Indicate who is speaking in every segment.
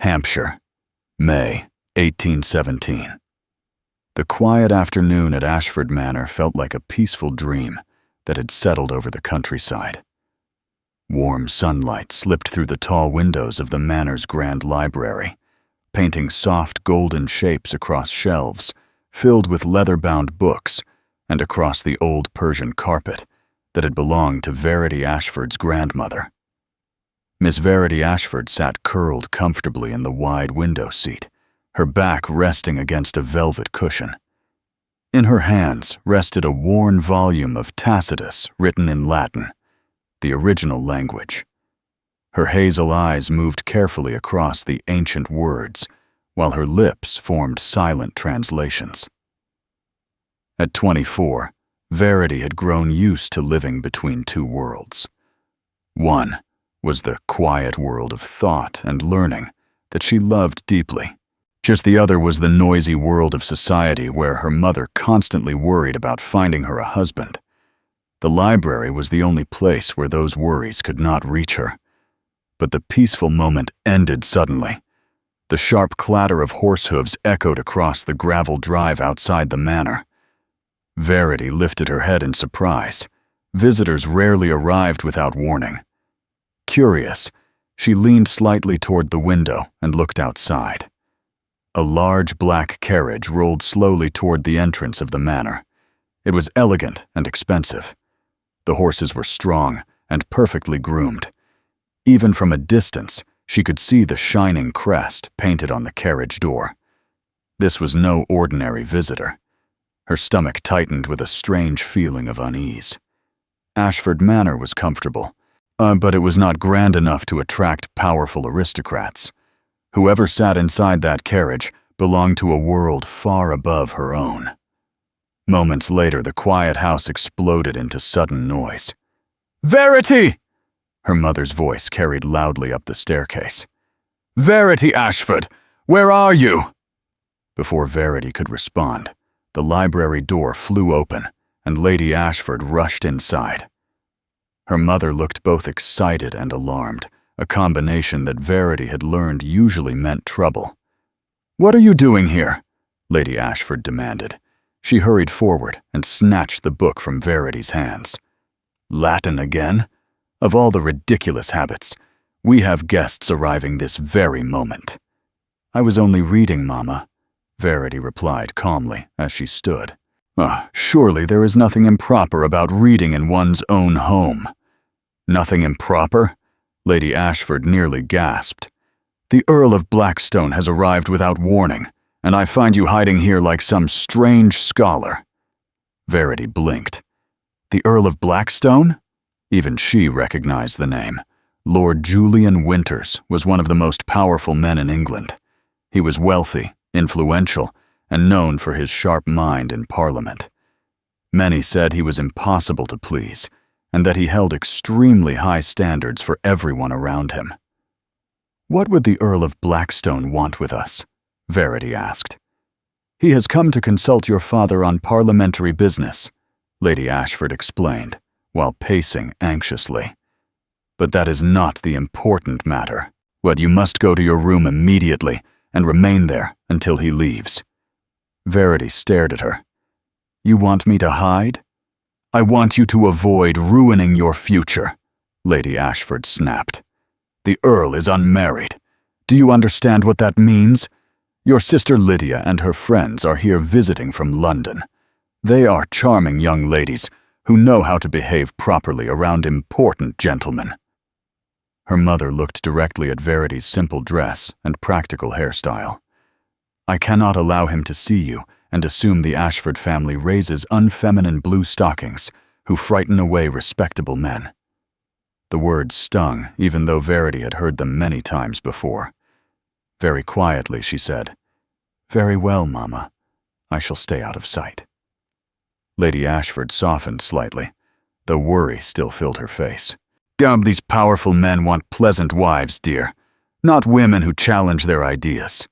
Speaker 1: Hampshire, May 1817. The quiet afternoon at Ashford Manor felt like a peaceful dream that had settled over the countryside. Warm sunlight slipped through the tall windows of the manor's grand library, painting soft golden shapes across shelves filled with leather-bound books and across the old Persian carpet that had belonged to Verity Ashford's grandmother. Miss Verity Ashford sat curled comfortably in the wide window seat, her back resting against a velvet cushion. In her hands rested a worn volume of Tacitus written in Latin, the original language. Her hazel eyes moved carefully across the ancient words, while her lips formed silent translations. At 24, Verity had grown used to living between two worlds. One was the quiet world of thought and learning that she loved deeply. Just the other was the noisy world of society where her mother constantly worried about finding her a husband. The library was the only place where those worries could not reach her. But the peaceful moment ended suddenly. The sharp clatter of horse hooves echoed across the gravel drive outside the manor. Verity lifted her head in surprise. Visitors rarely arrived without warning. Curious, she leaned slightly toward the window and looked outside. A large black carriage rolled slowly toward the entrance of the manor. It was elegant and expensive. The horses were strong and perfectly groomed. Even from a distance, she could see the shining crest painted on the carriage door. This was no ordinary visitor. Her stomach tightened with a strange feeling of unease. Ashford Manor was comfortable, but it was not grand enough to attract powerful aristocrats. Whoever sat inside that carriage belonged to a world far above her own. Moments later, the quiet house exploded into sudden noise. "Verity!" Her mother's voice carried loudly up the staircase. "Verity Ashford, where are you?" Before Verity could respond, the library door flew open, and Lady Ashford rushed inside. Her mother looked both excited and alarmed, a combination that Verity had learned usually meant trouble. "What are you doing here?" Lady Ashford demanded. She hurried forward and snatched the book from Verity's hands. "Latin again? Of all the ridiculous habits, we have guests arriving this very moment." "I was only reading, Mama," Verity replied calmly as she stood. Surely there is nothing improper about reading in one's own home." "Nothing improper?" Lady Ashford nearly gasped. "The Earl of Blackstone has arrived without warning, and I find you hiding here like some strange scholar." Verity blinked. "The Earl of Blackstone?" Even she recognized the name. Lord Julian Winters was one of the most powerful men in England. He was wealthy, influential, and known for his sharp mind in Parliament. Many said he was impossible to please, and that he held extremely high standards for everyone around him. "What would the Earl of Blackstone want with us?" Verity asked. "He has come to consult your father on parliamentary business," Lady Ashford explained, while pacing anxiously. "But that is not the important matter. You must go to your room immediately and remain there until he leaves." Verity stared at her. "You want me to hide?" "I want you to avoid ruining your future," Lady Ashford snapped. "The Earl is unmarried. Do you understand what that means? Your sister Lydia and her friends are here visiting from London. They are charming young ladies who know how to behave properly around important gentlemen." Her mother looked directly at Verity's simple dress and practical hairstyle. "I cannot allow him to see you and assume the Ashford family raises unfeminine blue stockings who frighten away respectable men." The words stung, even though Verity had heard them many times before. Very quietly, she said, "Very well, Mama. I shall stay out of sight." Lady Ashford softened slightly, though worry still filled her face. "These powerful men want pleasant wives, dear, not women who challenge their ideas."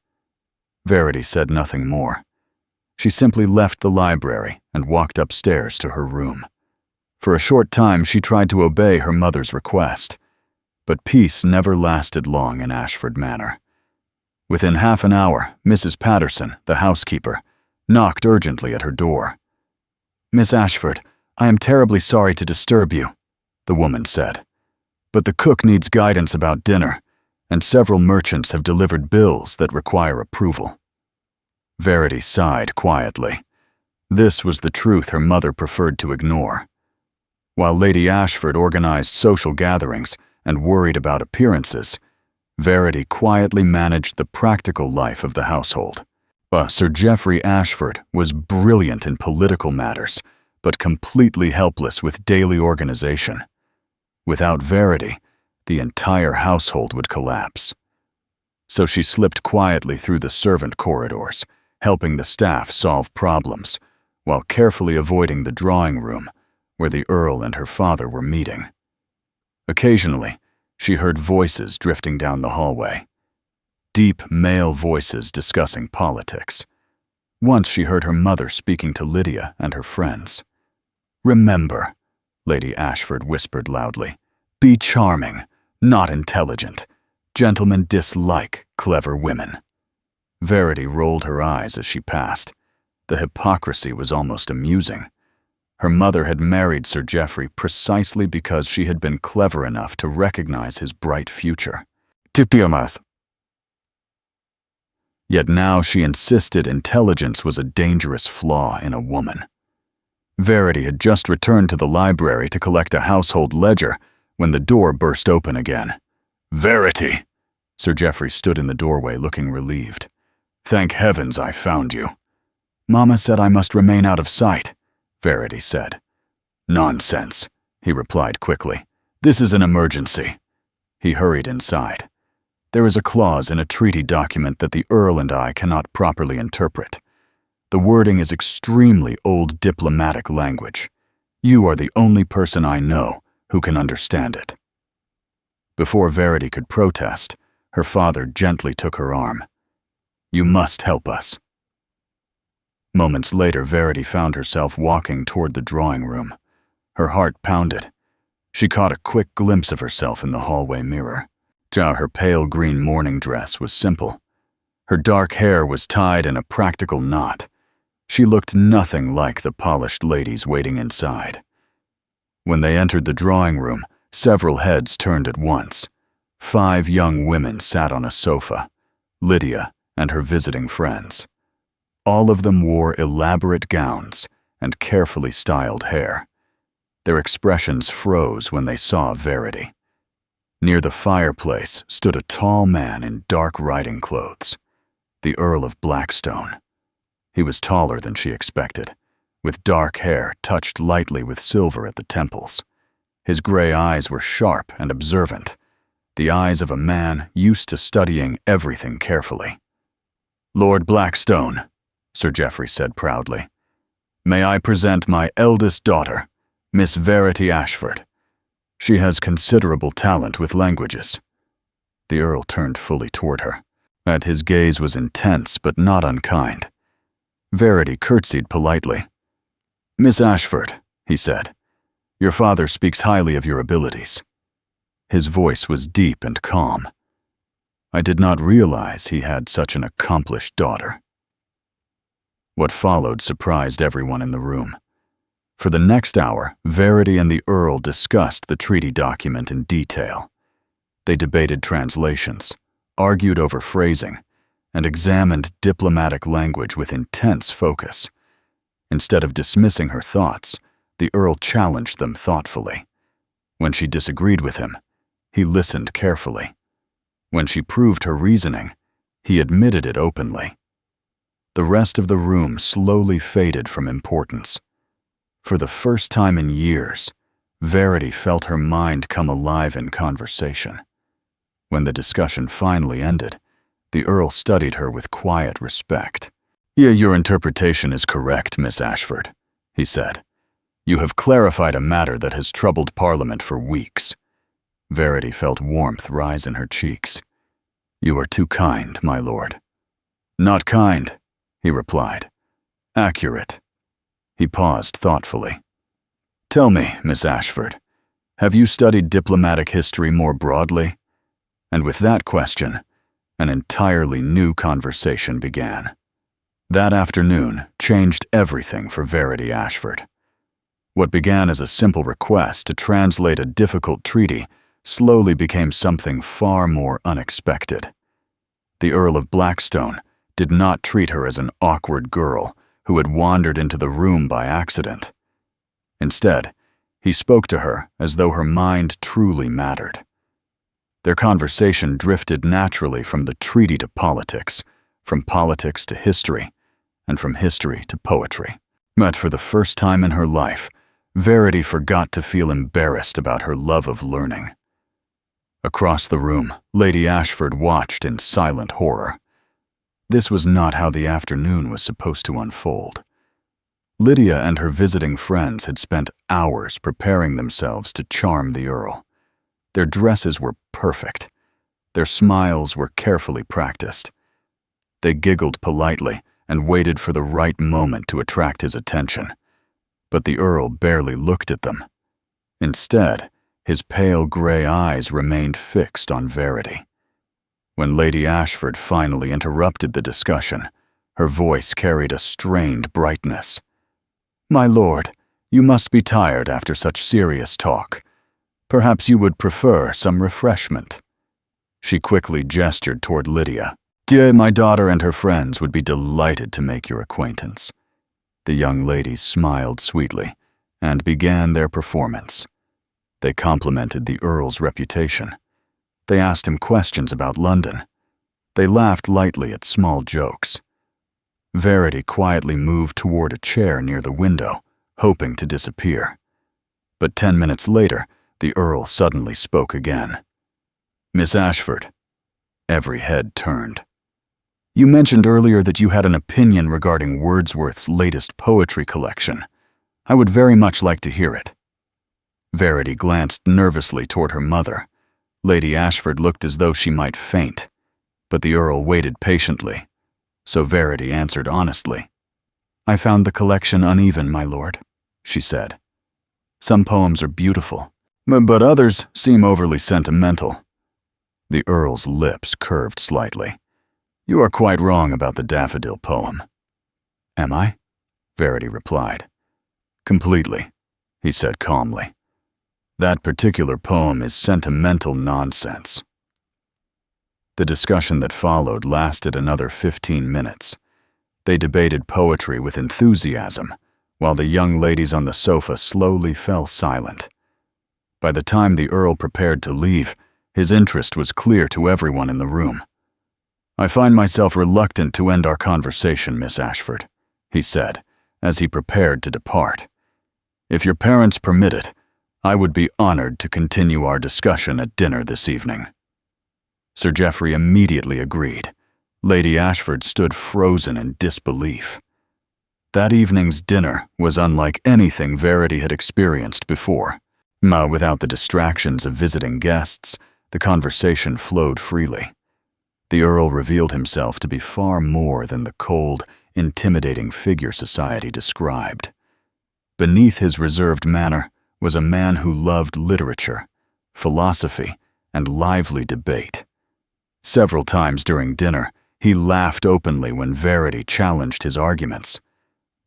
Speaker 1: Verity said nothing more. She simply left the library and walked upstairs to her room. For a short time she tried to obey her mother's request, but peace never lasted long in Ashford Manor. Within half an hour, Mrs. Patterson, the housekeeper, knocked urgently at her door. "Miss Ashford, I am terribly sorry to disturb you," the woman said, "but the cook needs guidance about dinner, and several merchants have delivered bills that require approval." Verity sighed quietly. This was the truth her mother preferred to ignore. While Lady Ashford organized social gatherings and worried about appearances, Verity quietly managed the practical life of the household. Sir Geoffrey Ashford was brilliant in political matters, but completely helpless with daily organization. Without Verity, the entire household would collapse. So she slipped quietly through the servant corridors, helping the staff solve problems, while carefully avoiding the drawing room where the Earl and her father were meeting. Occasionally, she heard voices drifting down the hallway. Deep male voices discussing politics. Once she heard her mother speaking to Lydia and her friends. "Remember," Lady Ashford whispered loudly, "be charming, not intelligent. Gentlemen dislike clever women." Verity rolled her eyes as she passed. The hypocrisy was almost amusing. Her mother had married Sir Geoffrey precisely because she had been clever enough to recognize his bright future. Deepens. Yet now she insisted intelligence was a dangerous flaw in a woman. Verity had just returned to the library to collect a household ledger when the door burst open again. "Verity!" Sir Geoffrey stood in the doorway looking relieved. "Thank heavens I found you." "Mama said I must remain out of sight," Verity said. "Nonsense," he replied quickly. "This is an emergency." He hurried inside. "There is a clause in a treaty document that the Earl and I cannot properly interpret. The wording is extremely old diplomatic language. You are the only person I know who can understand it." Before Verity could protest, her father gently took her arm. "You must help us." Moments later, Verity found herself walking toward the drawing room. Her heart pounded. She caught a quick glimpse of herself in the hallway mirror. Her pale green morning dress was simple. Her dark hair was tied in a practical knot. She looked nothing like the polished ladies waiting inside. When they entered the drawing room, several heads turned at once. 5 young women sat on a sofa, Lydia and her visiting friends. All of them wore elaborate gowns and carefully styled hair. Their expressions froze when they saw Verity. Near the fireplace stood a tall man in dark riding clothes, the Earl of Blackstone. He was taller than she expected, with dark hair touched lightly with silver at the temples. His gray eyes were sharp and observant, the eyes of a man used to studying everything carefully. "Lord Blackstone," Sir Geoffrey said proudly, "may I present my eldest daughter, Miss Verity Ashford. She has considerable talent with languages." The Earl turned fully toward her, and his gaze was intense but not unkind. Verity curtsied politely. "Miss Ashford," he said, "your father speaks highly of your abilities." His voice was deep and calm. I did not realize he had such an accomplished daughter. What followed surprised everyone in the room. For the next hour, Verity and the Earl discussed the treaty document in detail. They debated translations, argued over phrasing, and examined diplomatic language with intense focus. Instead of dismissing her thoughts, the Earl challenged them thoughtfully. When she disagreed with him, he listened carefully. When she proved her reasoning, he admitted it openly. The rest of the room slowly faded from importance. For the first time in years, Verity felt her mind come alive in conversation. When the discussion finally ended, the Earl studied her with quiet respect. "Yeah, your interpretation is correct, Miss Ashford," he said. "You have clarified a matter that has troubled Parliament for weeks." Verity felt warmth rise in her cheeks. "You are too kind, my lord." "Not kind," he replied. "Accurate." He paused thoughtfully. "Tell me, Miss Ashford, have you studied diplomatic history more broadly?" And with that question, An entirely new conversation began. That afternoon changed everything for Verity Ashford. What began as a simple request to translate a difficult treaty slowly became something far more unexpected. The Earl of Blackstone did not treat her as an awkward girl who had wandered into the room by accident. Instead, he spoke to her as though her mind truly mattered. Their conversation drifted naturally from the treaty to politics, from politics to history, and from history to poetry. But for the first time in her life, Verity forgot to feel embarrassed about her love of learning. Across the room, Lady Ashford watched in silent horror. This was not how the afternoon was supposed to unfold. Lydia and her visiting friends had spent hours preparing themselves to charm the Earl. Their dresses were perfect. Their smiles were carefully practiced. They giggled politely and waited for the right moment to attract his attention. But the Earl barely looked at them. Instead, his pale gray eyes remained fixed on Verity. When Lady Ashford finally interrupted the discussion, her voice carried a strained brightness. "My lord, you must be tired after such serious talk. Perhaps you would prefer some refreshment." She quickly gestured toward Lydia. "My daughter and her friends would be delighted to make your acquaintance." The young ladies smiled sweetly and began their performance. They complimented the Earl's reputation. They asked him questions about London. They laughed lightly at small jokes. Verity quietly moved toward a chair near the window, hoping to disappear. But 10 minutes later, the Earl suddenly spoke again. "Miss Ashford." Every head turned. "You mentioned earlier that you had an opinion regarding Wordsworth's latest poetry collection. I would very much like to hear it." Verity glanced nervously toward her mother. Lady Ashford looked as though she might faint, but the Earl waited patiently, so Verity answered honestly. "I found the collection uneven, my lord," she said. "Some poems are beautiful, but others seem overly sentimental." The Earl's lips curved slightly. "You are quite wrong about the daffodil poem." "Am I?" Verity replied. "Completely," he said calmly. "That particular poem is sentimental nonsense." The discussion that followed lasted another 15 minutes. They debated poetry with enthusiasm, while the young ladies on the sofa slowly fell silent. By the time the Earl prepared to leave, his interest was clear to everyone in the room. "I find myself reluctant to end our conversation, Miss Ashford," he said, as he prepared to depart. "If your parents permit it, I would be honored to continue our discussion at dinner this evening." Sir Geoffrey immediately agreed. Lady Ashford stood frozen in disbelief. That evening's dinner was unlike anything Verity had experienced before. Without the distractions of visiting guests, the conversation flowed freely. The Earl revealed himself to be far more than the cold, intimidating figure society described. Beneath his reserved manner was a man who loved literature, philosophy, and lively debate. Several times during dinner, he laughed openly when Verity challenged his arguments.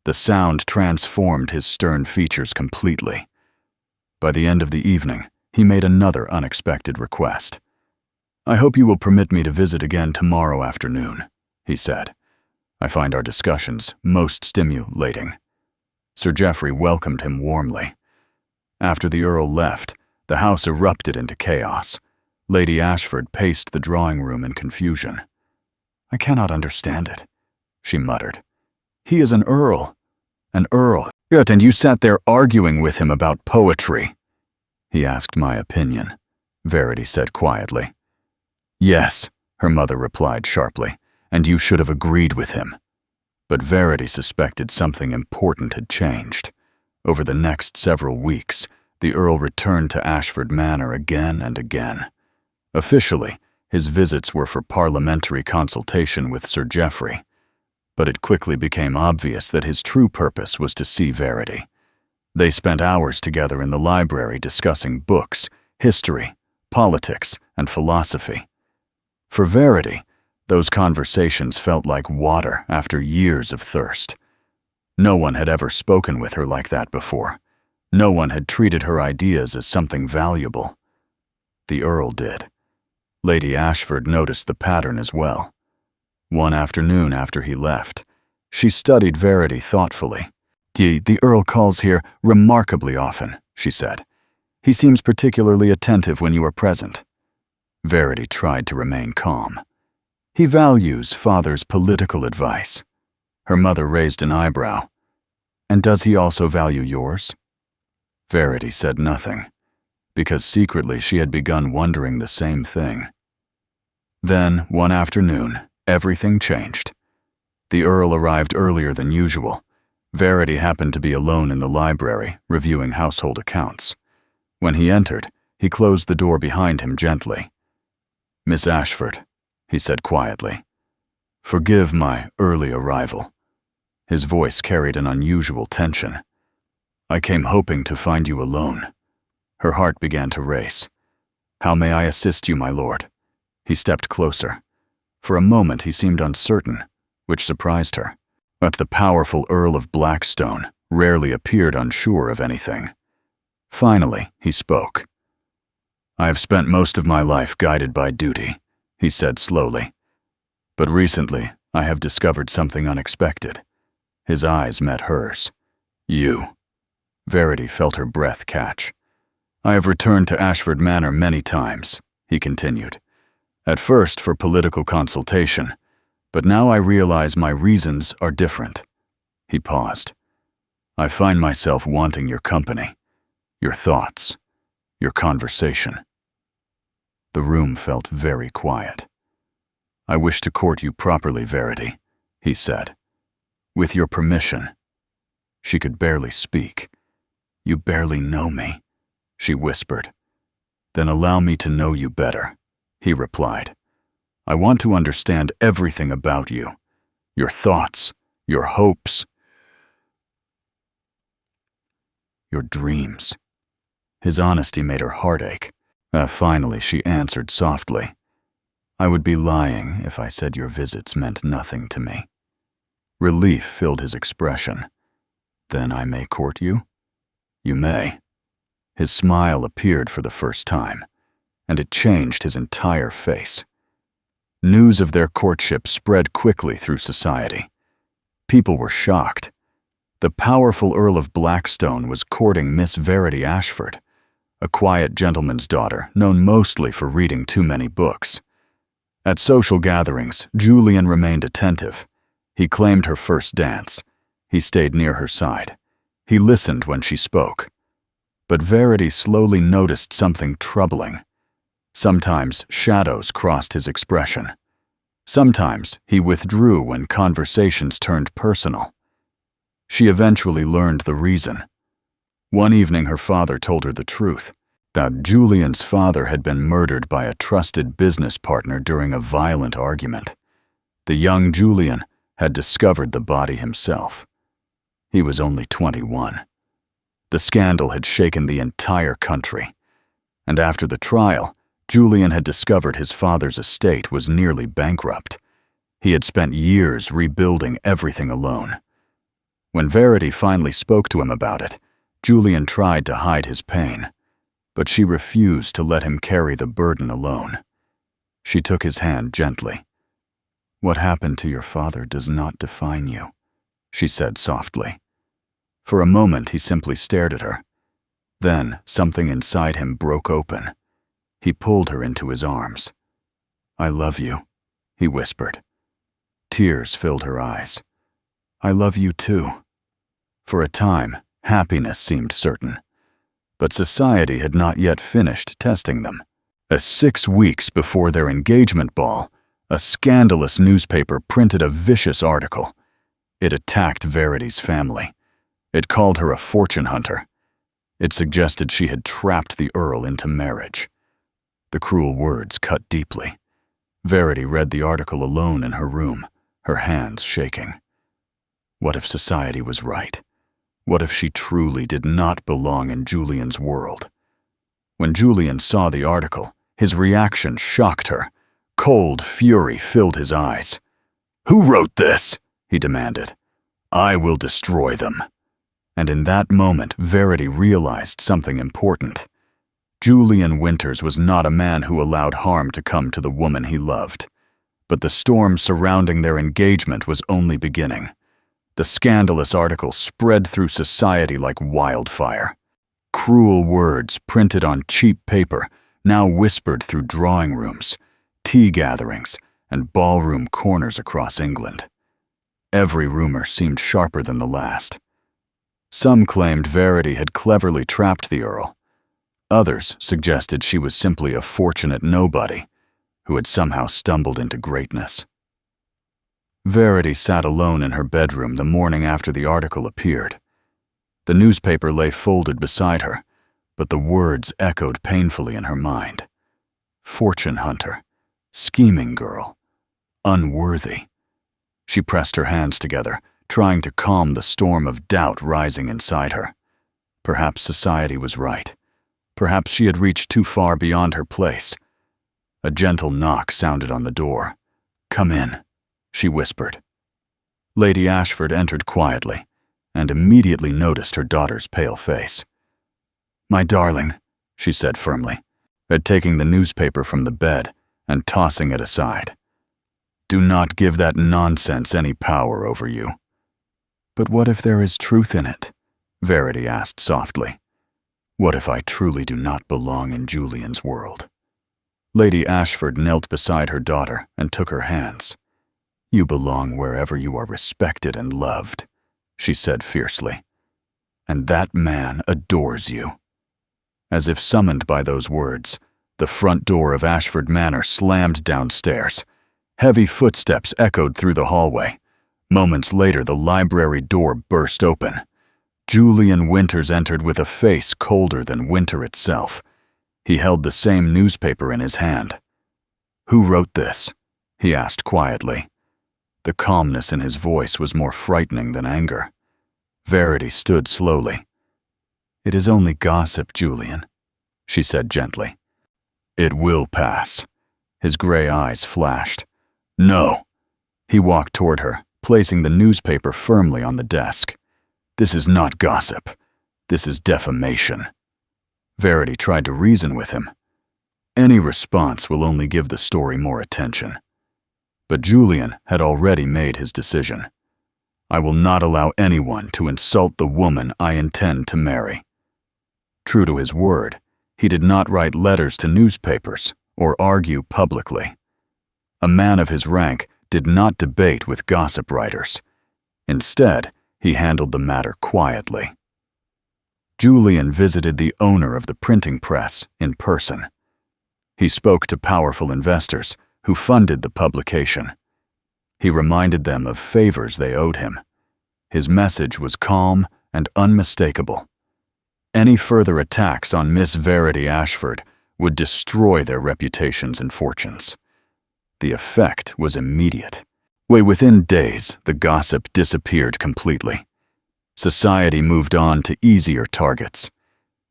Speaker 1: The sound transformed his stern features completely. By the end of the evening, he made another unexpected request. "I hope you will permit me to visit again tomorrow afternoon," he said. "I find our discussions most stimulating." Sir Geoffrey welcomed him warmly. After the Earl left, the house erupted into chaos. Lady Ashford paced the drawing room in confusion. "I cannot understand it," she muttered. "He is an Earl. An Earl. Good, and you sat there arguing with him about poetry." "He asked my opinion," Verity said quietly. "Yes," her mother replied sharply, "and you should have agreed with him." But Verity suspected something important had changed. Over the next several weeks, the Earl returned to Ashford Manor again and again. Officially, his visits were for parliamentary consultation with Sir Geoffrey, but it quickly became obvious that his true purpose was to see Verity. They spent hours together in the library discussing books, history, politics, and philosophy. For Verity, Those conversations felt like water after years of thirst. No one had ever spoken with her like that before. No one had treated her ideas as something valuable. The Earl did. Lady Ashford noticed the pattern as well. One afternoon after he left, she studied Verity thoughtfully. The Earl calls here remarkably often," she said. "He seems particularly attentive when you are present." Verity tried to remain calm. "He values Father's political advice." Her mother raised an eyebrow. "And does he also value yours?" Verity said nothing, because secretly she had begun wondering the same thing. Then, one afternoon, everything changed. The Earl arrived earlier than usual. Verity happened to be alone in the library, reviewing household accounts. When he entered, he closed the door behind him gently. "Miss Ashford," he said quietly, "forgive my early arrival." His voice carried an unusual tension. "I came hoping to find you alone." Her heart began to race. "How may I assist you, my lord?" He stepped closer. For a moment he seemed uncertain, which surprised her. But the powerful Earl of Blackstone rarely appeared unsure of anything. Finally, he spoke. "I have spent most of my life guided by duty," he said slowly. "But recently, I have discovered something unexpected." His eyes met hers. "You." Verity felt her breath catch. "I have returned to Ashford Manor many times," he continued. "At first for political consultation, but now I realize my reasons are different." He paused. "I find myself wanting your company, your thoughts, your conversation." The room felt very quiet. "I wish to court you properly, Verity," he said. "With your permission." She could barely speak. "You barely know me," she whispered. "Then allow me to know you better," he replied. "I want to understand everything about you, your thoughts, your hopes, your dreams." His honesty made her heart ache. Finally, she answered softly, "I would be lying if I said your visits meant nothing to me." Relief filled his expression. "Then I may court you?" "You may." His smile appeared for the first time, and it changed his entire face. News of their courtship spread quickly through society. People were shocked. The powerful Earl of Blackstone was courting Miss Verity Ashford, a quiet gentleman's daughter known mostly for reading too many books. At social gatherings, Julian remained attentive. He claimed her first dance. He stayed near her side. He listened when she spoke. But Verity slowly noticed something troubling. Sometimes shadows crossed his expression. Sometimes he withdrew when conversations turned personal. She eventually learned the reason. One evening her father told her the truth, that Julian's father had been murdered by a trusted business partner during a violent argument. The young Julian had discovered the body himself. He was only 21. The scandal had shaken the entire country, and after the trial, Julian had discovered his father's estate was nearly bankrupt. He had spent years rebuilding everything alone. When Verity finally spoke to him about it, Julian tried to hide his pain, but she refused to let him carry the burden alone. She took his hand gently. "What happened to your father does not define you," she said softly. For a moment he simply stared at her. Then something inside him broke open. He pulled her into his arms. "I love you," he whispered. Tears filled her eyes. "I love you too." For a time, happiness seemed certain. But society had not yet finished testing them. 6 weeks before their engagement ball, a scandalous newspaper printed a vicious article. It attacked Verity's family. It called her a fortune hunter. It suggested she had trapped the Earl into marriage. The cruel words cut deeply. Verity read the article alone in her room, her hands shaking. What if society was right? What if she truly did not belong in Julian's world? When Julian saw the article, his reaction shocked her. Cold fury filled his eyes. "Who wrote this?" he demanded. "I will destroy them." And in that moment, Verity realized something important. Julian Winters was not a man who allowed harm to come to the woman he loved. But the storm surrounding their engagement was only beginning. The scandalous article spread through society like wildfire. Cruel words printed on cheap paper now whispered through drawing rooms, tea gatherings, and ballroom corners across England. Every rumor seemed sharper than the last. Some claimed Verity had cleverly trapped the Earl. Others suggested she was simply a fortunate nobody who had somehow stumbled into greatness. Verity sat alone in her bedroom the morning after the article appeared. The newspaper lay folded beside her, but the words echoed painfully in her mind. Fortune hunter, scheming girl, unworthy. She pressed her hands together, trying to calm the storm of doubt rising inside her. Perhaps society was right. Perhaps she had reached too far beyond her place. A gentle knock sounded on the door. "Come in," she whispered. Lady Ashford entered quietly and immediately noticed her daughter's pale face. "My darling," she said firmly, taking the newspaper from the bed and tossing it aside. "Do not give that nonsense any power over you." "But what if there is truth in it?" Verity asked softly. "What if I truly do not belong in Julian's world?" Lady Ashford knelt beside her daughter and took her hands. "You belong wherever you are respected and loved," she said fiercely. "And that man adores you." As if summoned by those words, the front door of Ashford Manor slammed downstairs. Heavy footsteps echoed through the hallway. Moments later, the library door burst open. Julian Winters entered with a face colder than winter itself. He held the same newspaper in his hand. "Who wrote this?" he asked quietly. The calmness in his voice was more frightening than anger. Verity stood slowly. "It is only gossip, Julian," she said gently. "It will pass." His gray eyes flashed. "No." He walked toward her, placing the newspaper firmly on the desk. "This is not gossip. This is defamation." Verity tried to reason with him. Any response will only give the story more attention. But Julian had already made his decision. "I will not allow anyone to insult the woman I intend to marry." True to his word, he did not write letters to newspapers or argue publicly. A man of his rank did not debate with gossip writers. Instead, he handled the matter quietly. Julian visited the owner of the printing press in person. He spoke to powerful investors who funded the publication. He reminded them of favors they owed him. His message was calm and unmistakable. Any further attacks on Miss Verity Ashford would destroy their reputations and fortunes. The effect was immediate. Within days, the gossip disappeared completely. Society moved on to easier targets.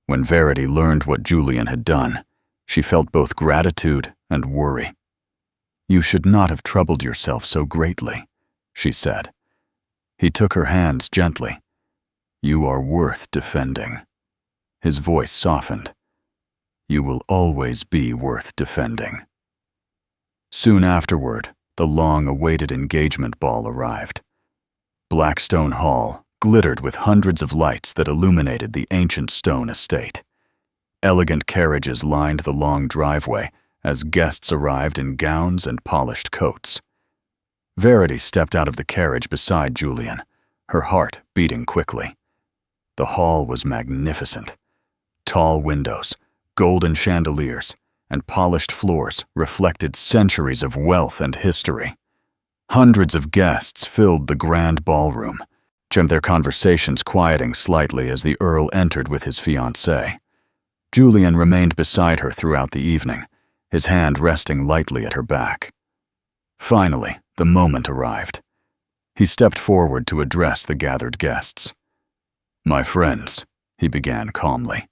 Speaker 1: When Verity learned what Julian had done, she felt both gratitude and worry. "You should not have troubled yourself so greatly," she said. He took her hands gently. "You are worth defending." His voice softened. "You will always be worth defending." Soon afterward, the long-awaited engagement ball arrived. Blackstone Hall glittered with hundreds of lights that illuminated the ancient stone estate. Elegant carriages lined the long driveway as guests arrived in gowns and polished coats. Verity stepped out of the carriage beside Julian, her heart beating quickly. The hall was magnificent. Tall windows, golden chandeliers, and polished floors reflected centuries of wealth and history. Hundreds of guests filled the grand ballroom, their conversations quieting slightly as the Earl entered with his fiancée. Julian remained beside her throughout the evening, his hand resting lightly at her back. Finally, the moment arrived. He stepped forward to address the gathered guests. "My friends," he began calmly,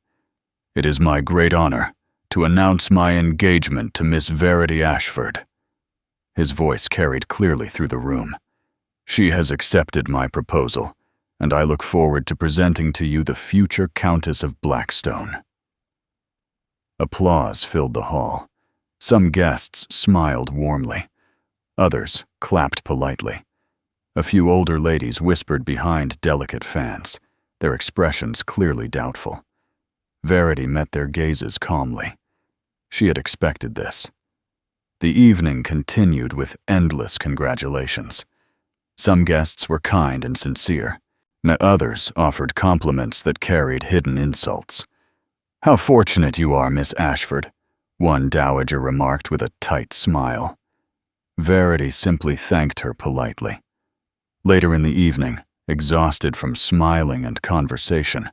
Speaker 1: "it is my great honor to announce my engagement to Miss Verity Ashford." His voice carried clearly through the room. "She has accepted my proposal, and I look forward to presenting to you the future Countess of Blackstone." Applause filled the hall. Some guests smiled warmly. Others clapped politely. A few older ladies whispered behind delicate fans, their expressions clearly doubtful. Verity met their gazes calmly. She had expected this. The evening continued with endless congratulations. Some guests were kind and sincere. Others offered compliments that carried hidden insults. "How fortunate you are, Miss Ashford," one dowager remarked with a tight smile. Verity simply thanked her politely. Later in the evening, exhausted from smiling and conversation,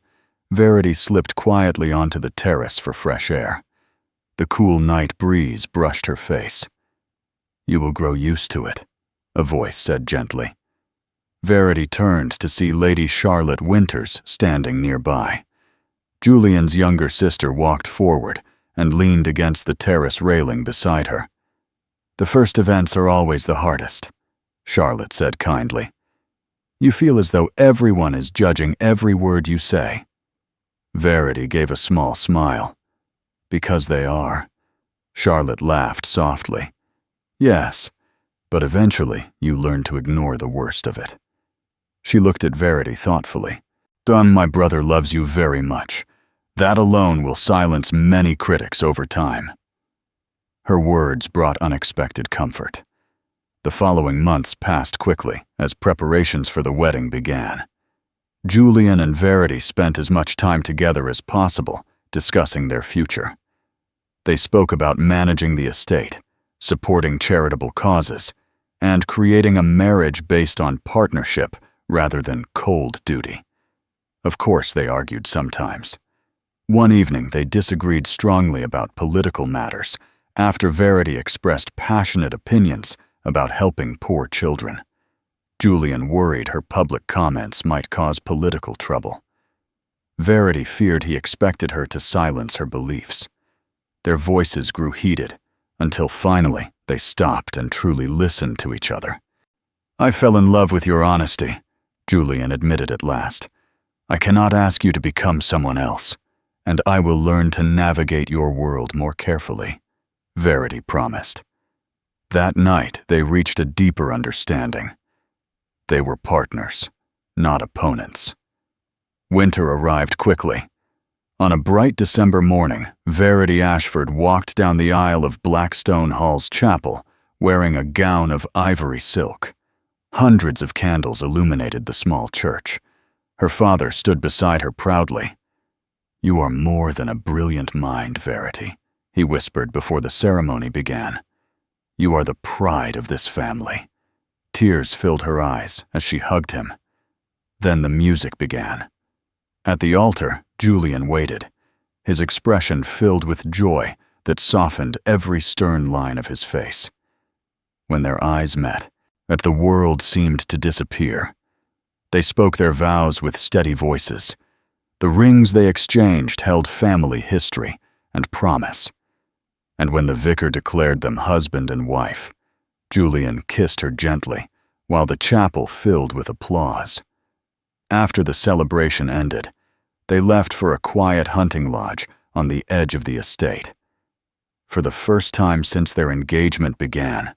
Speaker 1: Verity slipped quietly onto the terrace for fresh air. The cool night breeze brushed her face. "You will grow used to it," a voice said gently. Verity turned to see Lady Charlotte Winters standing nearby. Julian's younger sister walked forward and leaned against the terrace railing beside her. "The first events are always the hardest," Charlotte said kindly. "You feel as though everyone is judging every word you say." Verity gave a small smile. "Because they are." Charlotte laughed softly. "Yes, but eventually you learn to ignore the worst of it." She looked at Verity thoughtfully. My brother loves you very much. That alone will silence many critics over time." Her words brought unexpected comfort. The following months passed quickly as preparations for the wedding began. Julian and Verity spent as much time together as possible, discussing their future. They spoke about managing the estate, supporting charitable causes, and creating a marriage based on partnership rather than cold duty. Of course, they argued sometimes. One evening, they disagreed strongly about political matters after Verity expressed passionate opinions about helping poor children. Julian worried her public comments might cause political trouble. Verity feared he expected her to silence her beliefs. Their voices grew heated, until finally they stopped and truly listened to each other. "I fell in love with your honesty," Julian admitted at last. "I cannot ask you to become someone else, and I will learn to navigate your world more carefully," Verity promised. That night, they reached a deeper understanding. They were partners, not opponents. Winter arrived quickly. On a bright December morning, Verity Ashford walked down the aisle of Blackstone Hall's chapel, wearing a gown of ivory silk. Hundreds of candles illuminated the small church. Her father stood beside her proudly. "You are more than a brilliant mind, Verity," he whispered before the ceremony began. "You are the pride of this family." Tears filled her eyes as she hugged him. Then the music began. At the altar, Julian waited, his expression filled with joy that softened every stern line of his face. When their eyes met, the world seemed to disappear. They spoke their vows with steady voices. The rings they exchanged held family history and promise. And when the vicar declared them husband and wife, Julian kissed her gently, while the chapel filled with applause. After the celebration ended, they left for a quiet hunting lodge on the edge of the estate. For the first time since their engagement began,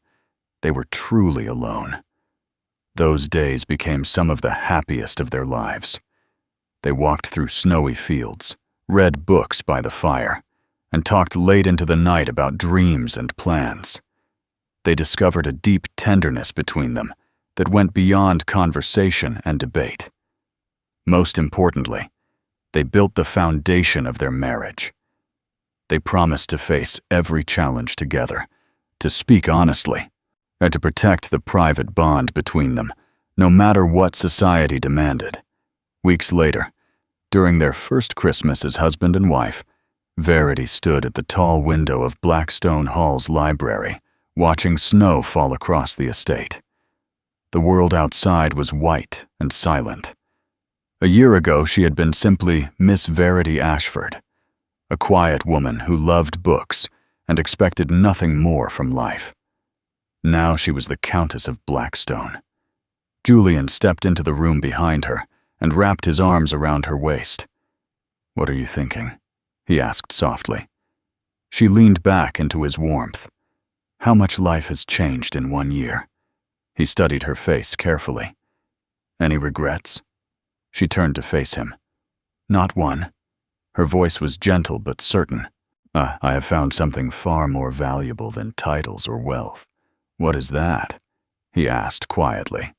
Speaker 1: they were truly alone. Those days became some of the happiest of their lives. They walked through snowy fields, read books by the fire, and talked late into the night about dreams and plans. They discovered a deep tenderness between them that went beyond conversation and debate. Most importantly, they built the foundation of their marriage. They promised to face every challenge together, to speak honestly, and to protect the private bond between them, no matter what society demanded. Weeks later, during their first Christmas as husband and wife, Verity stood at the tall window of Blackstone Hall's library, watching snow fall across the estate. The world outside was white and silent. A year ago, she had been simply Miss Verity Ashford, a quiet woman who loved books and expected nothing more from life. Now she was the Countess of Blackstone. Julian stepped into the room behind her and wrapped his arms around her waist. "What are you thinking?" he asked softly. She leaned back into his warmth. How much life has changed in 1 year? He studied her face carefully. "Any regrets?" She turned to face him. "Not one." Her voice was gentle but certain. "I have found something far more valuable than titles or wealth." "What is that?" he asked quietly.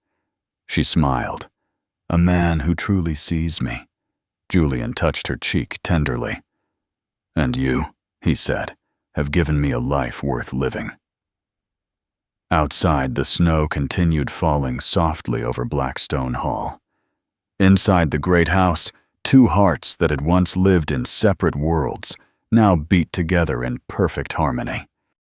Speaker 1: She smiled. "A man who truly sees me." Julian touched her cheek tenderly. "And you," he said, "have given me a life worth living." Outside, the snow continued falling softly over Blackstone Hall. Inside the great house, two hearts that had once lived in separate worlds now beat together in perfect harmony.